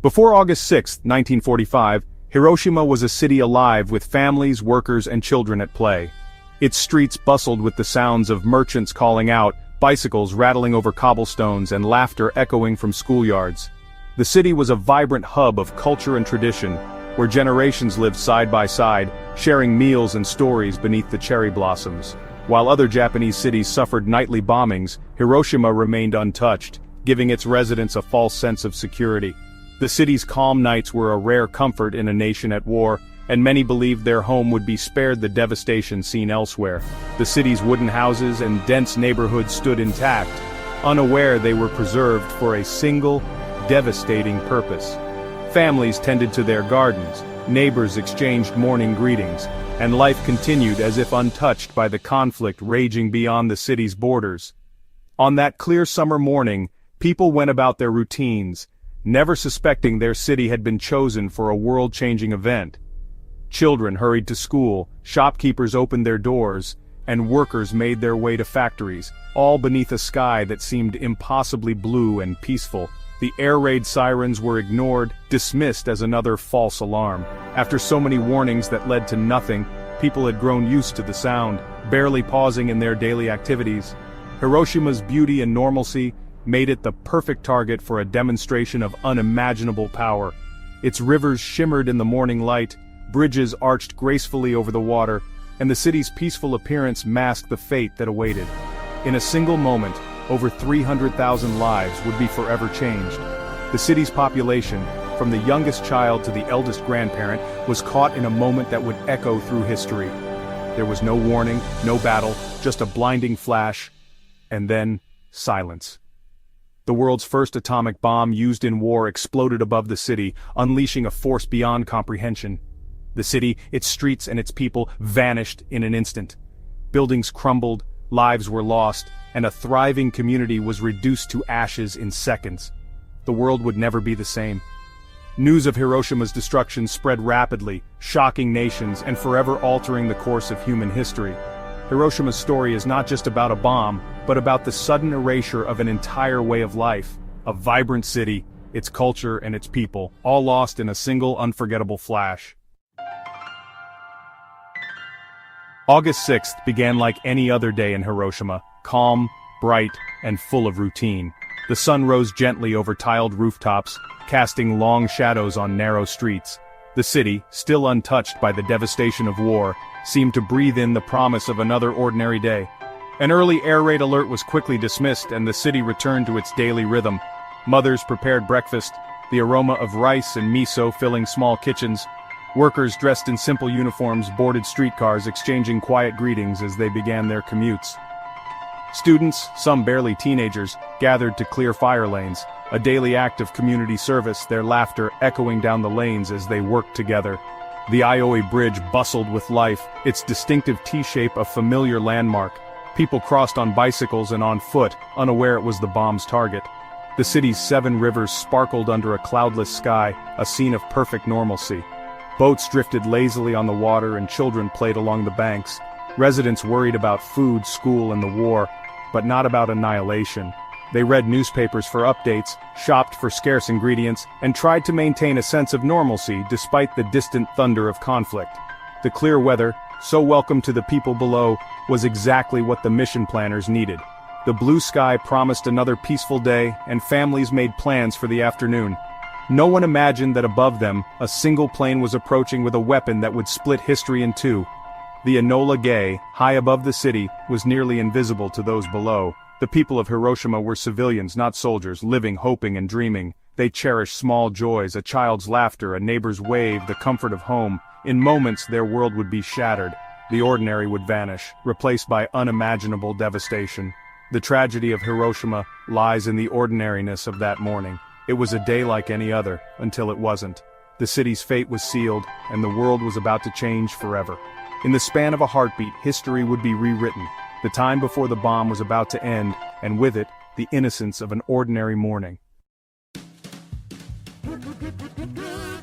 Before August 6, 1945, Hiroshima was a city alive with families, workers, and children at play. Its streets bustled with the sounds of merchants calling out, bicycles rattling over cobblestones, and laughter echoing from schoolyards. The city was a vibrant hub of culture and tradition, where generations lived side by side, sharing meals and stories beneath the cherry blossoms. While other Japanese cities suffered nightly bombings, Hiroshima remained untouched, giving its residents a false sense of security. The city's calm nights were a rare comfort in a nation at war, and many believed their home would be spared the devastation seen elsewhere. The city's wooden houses and dense neighborhoods stood intact, unaware they were preserved for a single, devastating purpose. Families tended to their gardens, neighbors exchanged morning greetings, and life continued as if untouched by the conflict raging beyond the city's borders. On that clear summer morning, people went about their routines, never suspecting their city had been chosen for a world-changing event. Children hurried to school, shopkeepers opened their doors, and workers made their way to factories, all beneath a sky that seemed impossibly blue and peaceful. The air raid sirens were ignored, dismissed as another false alarm. After so many warnings that led to nothing, people had grown used to the sound, barely pausing in their daily activities. Hiroshima's beauty and normalcy made it the perfect target for a demonstration of unimaginable power. Its rivers shimmered in the morning light, bridges arched gracefully over the water, and the city's peaceful appearance masked the fate that awaited. In a single moment, over 300,000 lives would be forever changed. The city's population, from the youngest child to the eldest grandparent, was caught in a moment that would echo through history. There was no warning, no battle, just a blinding flash, and then silence. The world's first atomic bomb used in war exploded above the city, unleashing a force beyond comprehension. The city, its streets, and its people vanished in an instant. Buildings crumbled, lives were lost, and a thriving community was reduced to ashes in seconds. The world would never be the same. News of Hiroshima's destruction spread rapidly, shocking nations and forever altering the course of human history. Hiroshima's story is not just about a bomb, but about the sudden erasure of an entire way of life, a vibrant city, its culture and its people, all lost in a single unforgettable flash. August 6th began like any other day in Hiroshima, calm, bright, and full of routine. The sun rose gently over tiled rooftops, casting long shadows on narrow streets. The city, still untouched by the devastation of war, seemed to breathe in the promise of another ordinary day. An early air raid alert was quickly dismissed and the city returned to its daily rhythm. Mothers prepared breakfast, the aroma of rice and miso filling small kitchens. Workers dressed in simple uniforms boarded streetcars exchanging quiet greetings as they began their commutes. Students, some barely teenagers, gathered to clear fire lanes, a daily act of community service, their laughter echoing down the lanes as they worked together. The Ioi Bridge bustled with life, its distinctive T-shape a familiar landmark. People crossed on bicycles and on foot, unaware it was the bomb's target. The city's 7 rivers sparkled under a cloudless sky, a scene of perfect normalcy. Boats drifted lazily on the water and children played along the banks. Residents worried about food, school, and the war, but not about annihilation. They read newspapers for updates, shopped for scarce ingredients, and tried to maintain a sense of normalcy despite the distant thunder of conflict. The clear weather, so welcome to the people below, was exactly what the mission planners needed. The blue sky promised another peaceful day, and families made plans for the afternoon. No one imagined that above them, a single plane was approaching with a weapon that would split history in two. The Enola Gay, high above the city, was nearly invisible to those below. The people of Hiroshima were civilians, not soldiers, living, hoping, and dreaming. They cherished small joys, a child's laughter, a neighbor's wave, the comfort of home. In moments, their world would be shattered. The ordinary would vanish, replaced by unimaginable devastation. The tragedy of Hiroshima lies in the ordinariness of that morning. It was a day like any other, until it wasn't. The city's fate was sealed, and the world was about to change forever. In the span of a heartbeat, history would be rewritten. The time before the bomb was about to end, and with it, the innocence of an ordinary morning.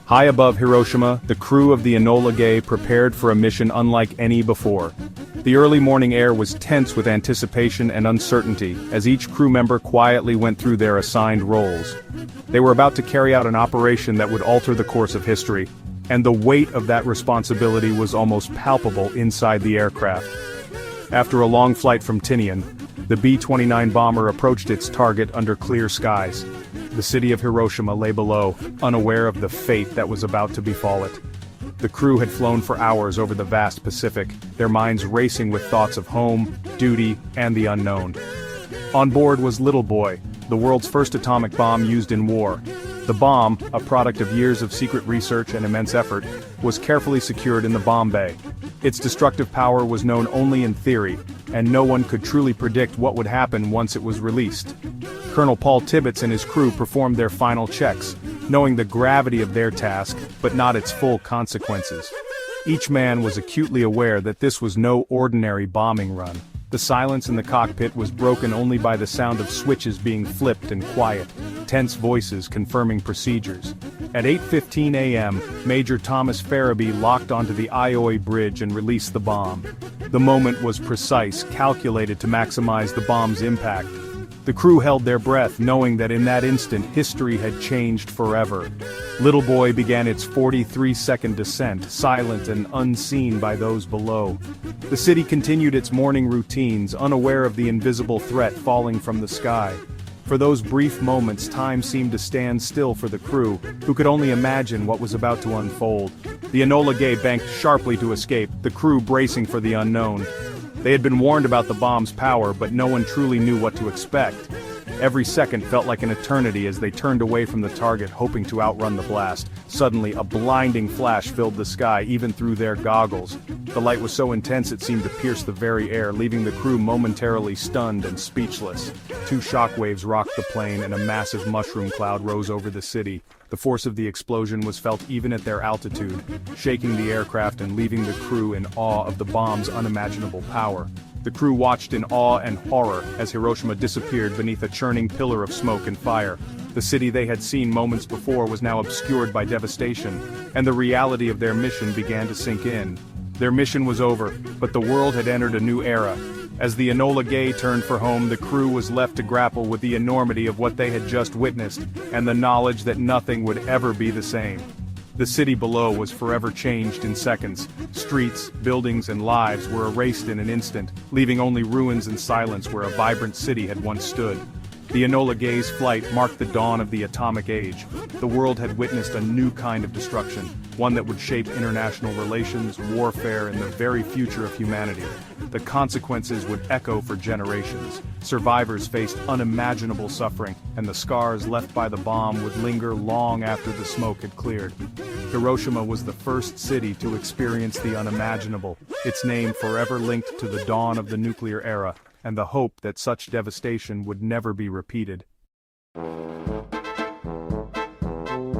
High above Hiroshima, the crew of the Enola Gay prepared for a mission unlike any before. The early morning air was tense with anticipation and uncertainty as each crew member quietly went through their assigned roles. They were about to carry out an operation that would alter the course of history, and the weight of that responsibility was almost palpable inside the aircraft. After a long flight from Tinian, the B-29 bomber approached its target under clear skies. The city of Hiroshima lay below, unaware of the fate that was about to befall it. The crew had flown for hours over the vast Pacific, their minds racing with thoughts of home, duty, and the unknown. On board was Little Boy, the world's first atomic bomb used in war. The bomb, a product of years of secret research and immense effort, was carefully secured in the bomb bay. Its destructive power was known only in theory, and no one could truly predict what would happen once it was released. Colonel Paul Tibbets and his crew performed their final checks, knowing the gravity of their task, but not its full consequences. Each man was acutely aware that this was no ordinary bombing run. The silence in the cockpit was broken only by the sound of switches being flipped and quiet, tense voices confirming procedures. At 8:15 a.m., Major Thomas Farabee locked onto the Ioi bridge and released the bomb. The moment was precise, calculated to maximize the bomb's impact. The crew held their breath, knowing that in that instant history had changed forever. Little Boy began its 43-second descent, silent and unseen by those below. The city continued its morning routines, unaware of the invisible threat falling from the sky. For those brief moments, time seemed to stand still for the crew, who could only imagine what was about to unfold. The Enola Gay banked sharply to escape, the crew bracing for the unknown. They had been warned about the bomb's power, but no one truly knew what to expect. Every second felt like an eternity as they turned away from the target, hoping to outrun the blast. Suddenly, a blinding flash filled the sky, even through their goggles. The light was so intense it seemed to pierce the very air, leaving the crew momentarily stunned and speechless. Two shockwaves rocked the plane, and a massive mushroom cloud rose over the city. The force of the explosion was felt even at their altitude, shaking the aircraft and leaving the crew in awe of the bomb's unimaginable power. The crew watched in awe and horror as Hiroshima disappeared beneath a churning pillar of smoke and fire. The city they had seen moments before was now obscured by devastation, and the reality of their mission began to sink in. Their mission was over, but the world had entered a new era. As the Enola Gay turned for home, the crew was left to grapple with the enormity of what they had just witnessed, and the knowledge that nothing would ever be the same. The city below was forever changed in seconds. Streets, buildings, and lives were erased in an instant, leaving only ruins and silence where a vibrant city had once stood. The Enola Gay's flight marked the dawn of the atomic age. The world had witnessed a new kind of destruction, one that would shape international relations, warfare, and the very future of humanity. The consequences would echo for generations. Survivors faced unimaginable suffering, and the scars left by the bomb would linger long after the smoke had cleared. Hiroshima was the first city to experience the unimaginable, its name forever linked to the dawn of the nuclear era, and the hope that such devastation would never be repeated.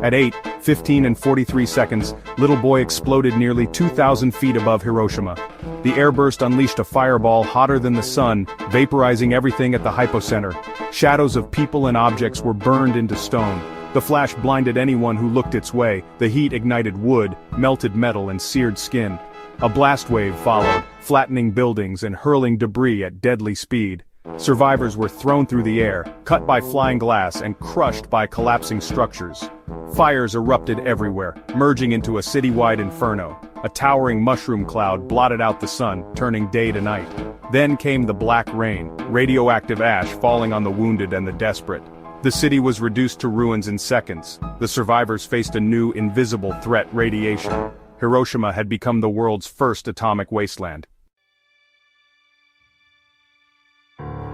At 8:15 and 43 seconds, Little Boy exploded nearly 2,000 feet above Hiroshima. The airburst unleashed a fireball hotter than the sun, vaporizing everything at the hypocenter. Shadows of people and objects were burned into stone. The flash blinded anyone who looked its way. The heat ignited wood, melted metal, and seared skin. A blast wave followed, flattening buildings and hurling debris at deadly speed. Survivors were thrown through the air, cut by flying glass and crushed by collapsing structures. Fires erupted everywhere, merging into a citywide inferno. A towering mushroom cloud blotted out the sun, turning day to night. Then came the black rain, radioactive ash falling on the wounded and the desperate. The city was reduced to ruins in seconds. The survivors faced a new, invisible threat: radiation. Hiroshima had become the world's first atomic wasteland.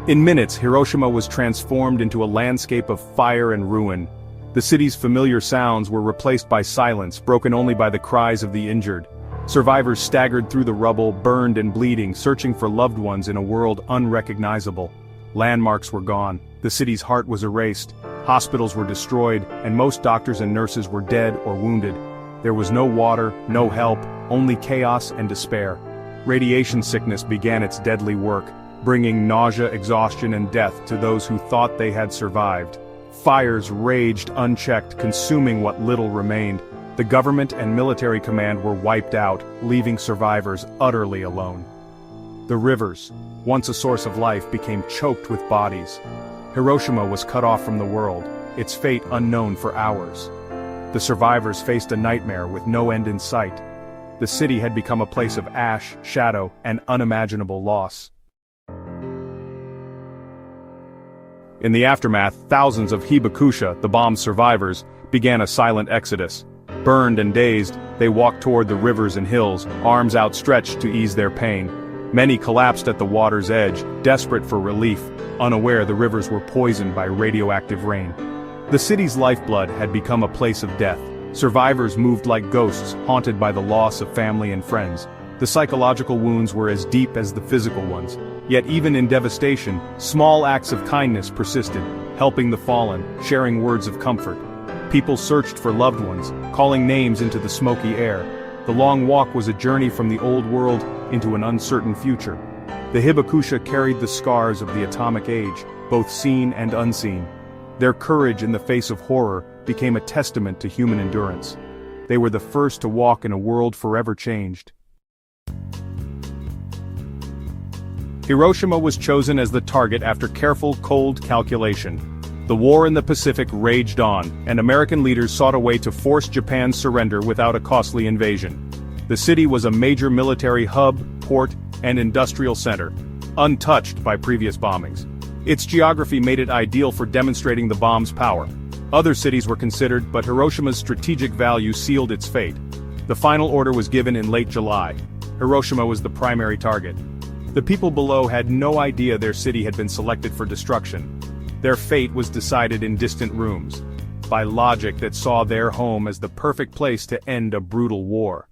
In minutes, Hiroshima was transformed into a landscape of fire and ruin. The city's familiar sounds were replaced by silence, broken only by the cries of the injured. Survivors staggered through the rubble, burned and bleeding, searching for loved ones in a world unrecognizable. Landmarks were gone, the city's heart was erased, hospitals were destroyed, and most doctors and nurses were dead or wounded. There was no water, no help, only chaos and despair. Radiation sickness began its deadly work, bringing nausea, exhaustion, and death to those who thought they had survived. Fires raged unchecked, consuming what little remained. The government and military command were wiped out, leaving survivors utterly alone. The rivers, once a source of life, became choked with bodies. Hiroshima was cut off from the world, its fate unknown for hours. The survivors faced a nightmare with no end in sight. The city had become a place of ash, shadow, and unimaginable loss. In the aftermath, thousands of hibakusha, the bomb's survivors, began a silent exodus. Burned and dazed, they walked toward the rivers and hills, arms outstretched to ease their pain. Many collapsed at the water's edge, desperate for relief, unaware the rivers were poisoned by radioactive rain. The city's lifeblood had become a place of death. Survivors moved like ghosts, haunted by the loss of family and friends. The psychological wounds were as deep as the physical ones. Yet even in devastation, small acts of kindness persisted, helping the fallen, sharing words of comfort. People searched for loved ones, calling names into the smoky air. The long walk was a journey from the old world into an uncertain future. The hibakusha carried the scars of the atomic age, both seen and unseen. Their courage in the face of horror became a testament to human endurance. They were the first to walk in a world forever changed. Hiroshima was chosen as the target after careful, cold calculation. The war in the Pacific raged on, and American leaders sought a way to force Japan's surrender without a costly invasion. The city was a major military hub, port, and industrial center, untouched by previous bombings. Its geography made it ideal for demonstrating the bomb's power. Other cities were considered, but Hiroshima's strategic value sealed its fate. The final order was given in late July. Hiroshima was the primary target. The people below had no idea their city had been selected for destruction. Their fate was decided in distant rooms, by logic that saw their home as the perfect place to end a brutal war.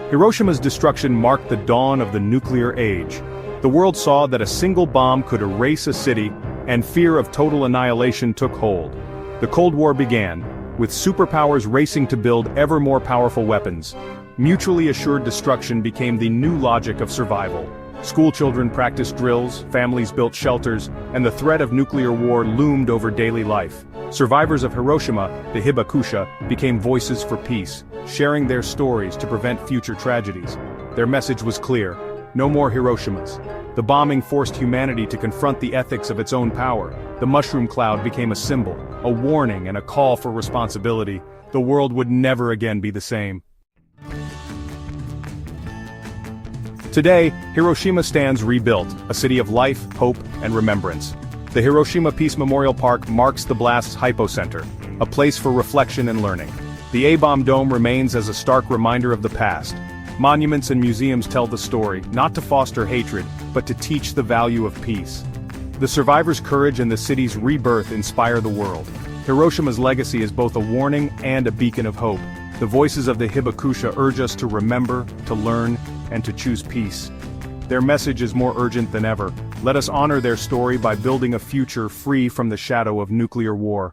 Hiroshima's destruction marked the dawn of the nuclear age. The world saw that a single bomb could erase a city, and fear of total annihilation took hold. The Cold War began, with superpowers racing to build ever more powerful weapons. Mutually assured destruction became the new logic of survival. Schoolchildren practiced drills, families built shelters, and the threat of nuclear war loomed over daily life. Survivors of Hiroshima, the hibakusha, became voices for peace, sharing their stories to prevent future tragedies. Their message was clear: no more Hiroshimas. The bombing forced humanity to confront the ethics of its own power. The mushroom cloud became a symbol, a warning and a call for responsibility. The world would never again be the same. Today, Hiroshima stands rebuilt, a city of life, hope, and remembrance. The Hiroshima Peace Memorial Park marks the blast's hypocenter, a place for reflection and learning. The A-bomb dome remains as a stark reminder of the past. Monuments and museums tell the story, not to foster hatred, but to teach the value of peace. The survivors' courage and the city's rebirth inspire the world. Hiroshima's legacy is both a warning and a beacon of hope. The voices of the hibakusha urge us to remember, to learn, and to choose peace. Their message is more urgent than ever. Let us honor their story by building a future free from the shadow of nuclear war.